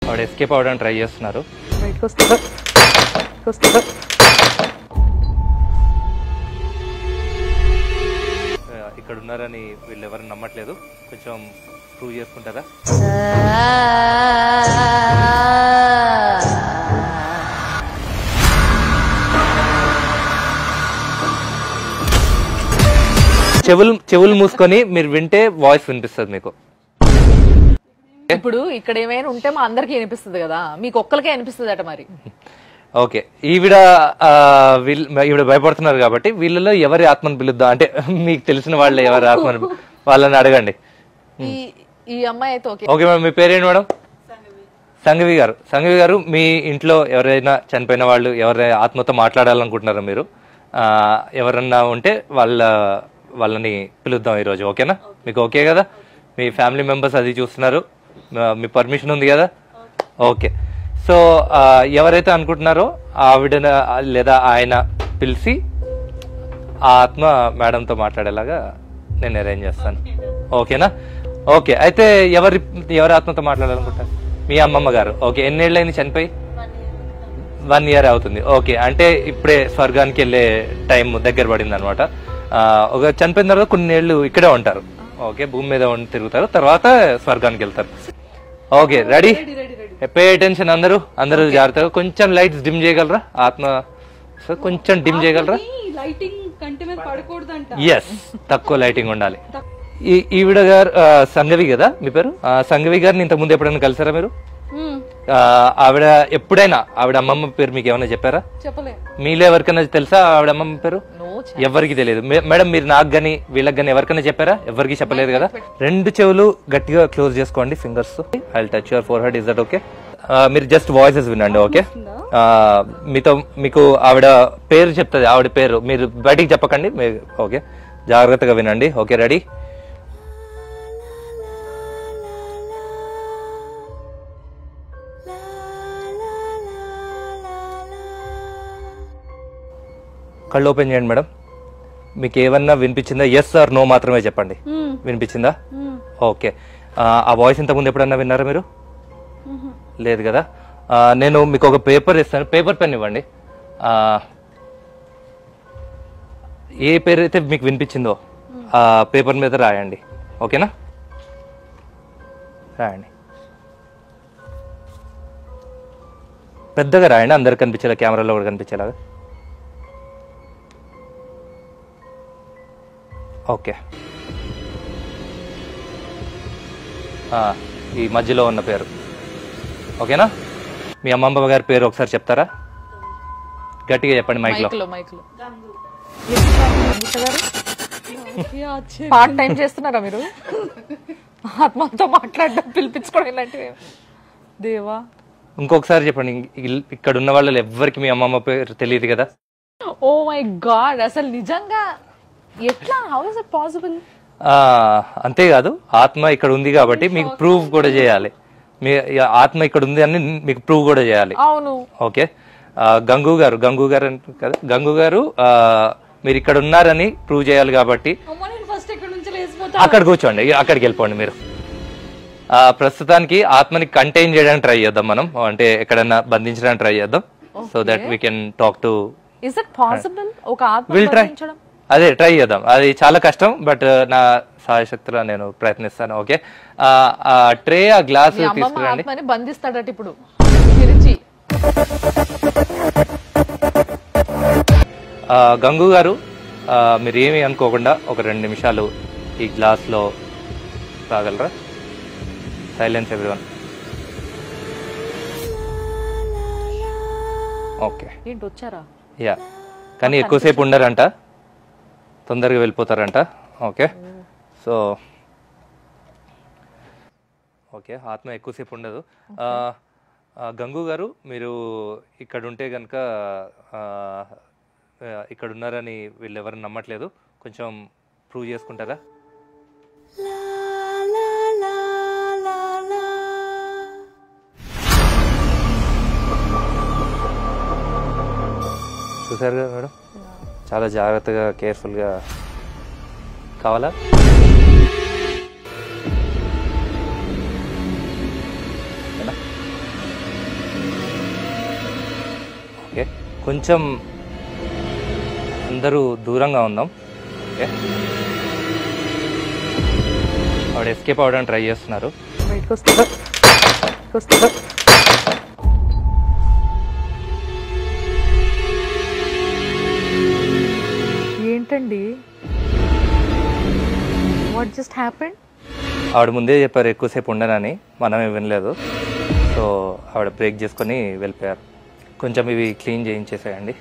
ఆవిడ ఎస్కేప్ అవ్వడానికి ట్రై చేస్తున్నారు. ఇక్కడ ఉన్నారని వీళ్ళు ఎవరు నమ్మట్లేదు, కొంచెం ప్రూవ్ చేసుకుంటారా? చెవులు మూసుకొని మీరు వింటే వాయిస్ వినిపిస్తుంది మీకు. ఇప్పుడు ఇక్కడ ఏమైనా ఉంటే మా అందరికి వినిపిస్తుంది కదా, మీకు ఒక్కరికే వినిపిస్తుంది అట మరి. ఓకే, ఈవిడ భయపడుతున్నారు కాబట్టి వీళ్ళలో ఎవరి ఆత్మను పిలుద్దాం అంటే మీకు తెలిసిన వాళ్ళు ఎవరి ఆత్మను వాళ్ళని అడగండి. ఈ అమ్మాయి అయితే ఓకే. ఓకే మేడం, మీ పేరేంటి మేడం? సంఘవి గారు. సంఘవి గారు, మీ ఇంట్లో ఎవరైనా చనిపోయిన వాళ్ళు ఎవరైనా ఆత్మతో మాట్లాడాలనుకుంటున్నారా మీరు? ఎవరన్నా ఉంటే వాళ్ళని పిలుద్దాం ఈరోజు. ఓకేనా? మీకు ఓకే కదా? మీ ఫ్యామిలీ మెంబర్స్ అది చూస్తున్నారు, మీ పర్మిషన్ ఉంది కదా? ఓకే. సో ఎవరైతే అనుకుంటున్నారో ఆవిడ లేదా ఆయన పిలిచి ఆ ఆత్మ మేడంతో మాట్లాడేలాగా నేను అరేంజ్ చేస్తాను. ఓకేనా? ఓకే, అయితే ఎవరి ఆత్మతో మాట్లాడాలనుకుంటారు? మీ అమ్మమ్మ గారు. ఓకే, ఎన్నేళ్ళైంది చనిపోయి? 1 year అవుతుంది. ఓకే, అంటే ఇప్పుడే స్వర్గానికి వెళ్ళే టైం దగ్గర పడింది అనమాట. ఒక చనిపోయిన తర్వాత కొన్ని ఏళ్ళు ఇక్కడే ఉంటారు. ఓకే, భూమి మీద తిరుగుతారు, తర్వాత స్వర్గానికి వెళ్తారు. Okay, ready? పే అటెన్షన్ అందరూ జాగ్రత్తగా. కొంచెం లైట్స్ డిమ్ చేయగలరా? ఆత్మ కొంచెం డిమ్ చేయగలరా? ఎస్, తక్కువ లైటింగ్ ఉండాలి. ఈవిడ గారు సంఘవి కదా మీ పేరు? సంఘవి గారిని ఇంతకు ముందు ఎప్పుడైనా కలిసారా మీరు? ఆవిడ ఎప్పుడైనా ఆవిడ అమ్మమ్మ పేరు మీకు ఏమైనా చెప్పారా? మీలో ఎవరికైనా తెలుసా ఆవిడ అమ్మమ్మ పేరు? ఎవరికి తెలియదు. మేడం, మీరు నాకు గానీ వీళ్ళకి గానీ ఎవరికైనా చెప్పారా? ఎవరికి చెప్పలేదు కదా. 2 చెవులు గట్టిగా క్లోజ్ చేసుకోండి fingers. I will touch your four head. Is that okay? మీరు జస్ట్ వాయిసెస్ వినండి. ఓకే, మీకు ఆవిడ పేరు చెప్తుంది, ఆవిడ పేరు మీరు బయటికి చెప్పకండి. ఓకే, జాగ్రత్తగా వినండి. Okay, ready? కళ్ళు ఓపెన్ చేయండి మేడం. మీకు ఏమన్నా వినిపించిందా? ఎస్ ఆర్ నో మాత్రమే చెప్పండి. వినిపించిందా? ఓకే. ఆ వాయిస్ ఇంతకుముందు ఎప్పుడన్నా విన్నారా మీరు? లేదు కదా. నేను మీకు ఒక పేపర్ ఇస్తాను, పేపర్ పెన్ ఇవ్వండి. ఏ పేరు అయితే మీకు వినిపించిందో ఆ పేపర్ మీద రాయండి. ఓకేనా? రాయండి, పెద్దగా రాయండి, అందరికి కనిపించేలా, కెమెరాలో కూడా కనిపించేలాగా. ఓకే, ఈ మధ్యలో ఉన్న పేరు ఓకేనా? మీ అమ్మమ్మ గారి పేరు ఒకసారి చెప్తారా? గట్టిగా చెప్పండి మైక్లో. పార్ట్ టైం చేస్తున్నారా మీరు? ఆత్మతో మాట్లాడడం, పిలిపించుకోవడం ఇలాంటివి. దేవా, ఇంకొకసారి చెప్పండి. ఇక్కడ ఉన్న వాళ్ళు ఎవ్వరికి మీ అమ్మమ్మ పేరు తెలియదు కదా? ఓ మై గాడ్, అసలు నిజంగా ఎట్లా? How is it possible? అంతేకాదు, ఆత్మ ఇక్కడ ఉంది కాబట్టి మీకు ప్రూవ్ కూడా చేయాలి. మీ ఆత్మ ఇక్కడ ఉంది అని మీకు ప్రూవ్ కూడా చేయాలి. అవును. ఓకే, గంగు గారు కదా, గంగు గారు మీరు ఇక్కడ ఉన్నారని ప్రూవ్ చేయాలి కాబట్టి అక్కడ కూర్చోండి, అక్కడికి వెళ్ళిపోండి మీరు. ప్రస్తుతానికి ఆత్మని కంటైన్ చేయడానికి ట్రై చేద్దాం మనం, అంటే ఎక్కడన్నా బంధించడానికి ట్రై చేద్దాం. So that we can talk to. Is it possible? ఒక ఆత్మ బంధించడం? అదే ట్రై చేద్దాం. అది చాలా కష్టం, బట్ నా సాయశక్తిలో నేను ప్రయత్నిస్తాను. ఓకే, ట్రే ఆ గ్లాస్ తీసుకురండి. బంధిస్తాడట ఇప్పుడు. గంగు గారు, మీరు ఏమి అనుకోకుండా ఒక 2 నిమిషాలు ఈ గ్లాస్ లో రాగలరా? Silence everyone. ఓకే, వచ్చారా? యా, కానీ ఎక్కువసేపు ఉండరంట, తొందరగా వెళ్ళిపోతారంట. ఓకే, సో ఓకే, ఆత్మ ఎక్కువసేపు ఉండదు. గంగు గారు, మీరు ఇక్కడ ఉంటే కనుక ఇక్కడ ఉన్నారని వీళ్ళు ఎవరు నమ్మట్లేదు, కొంచెం ప్రూవ్ చేసుకుంటారా? చూసారు కదా మేడం, చాలా జాగ్రత్తగా కేర్ఫుల్గా కావాలా? ఓకే, కొంచెం అందరూ దూరంగా ఉందాం. ఓకే, ఆవిడ ఎస్కేప్ అవ్వడానికి ట్రై చేస్తున్నారు. బయటకు వస్తుందా? వస్తుందా? ఏంటండి, వాట్ జస్ట్ హ్యాపెండ్? ఆవిడ ముందే చెప్పారు ఎక్కువసేపు ఉండనని, మనమే వినలేదు. సో ఆవిడ బ్రేక్ చేసుకొని వెళ్ళిపోయారు. కొంచెం ఇవి క్లీన్ చేయించేసేయండి.